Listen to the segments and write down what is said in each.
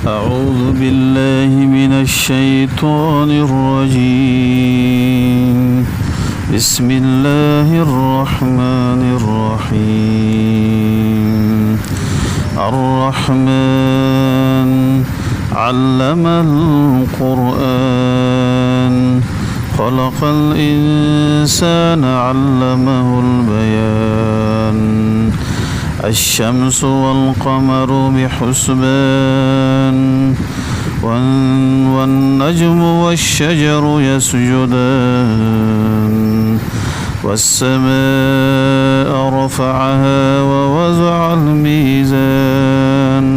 أعوذ بالله من الشيطان الرجيم. بسم الله الرحمن الرحيم. الرحمن علم القرآن خلق الإنسان علمه البيان. الشمس والقمر بحسبان والنجم والشجر يسجدان. والسماء رفعها ووضع الميزان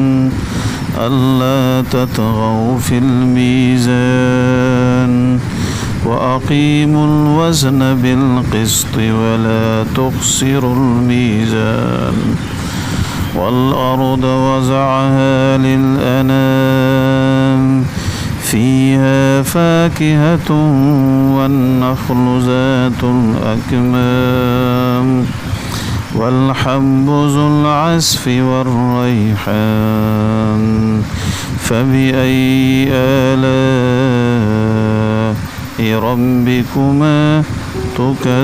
ألا تطغوا في الميزان وأقيموا الوزن بالقسط ولا تخسروا الميزان. والأرض وضعها للأنام فيها فاكهة والنخل ذات الأكمام والحب ذو العصف والريحان. فبأي آلاء ربكما تكذبان.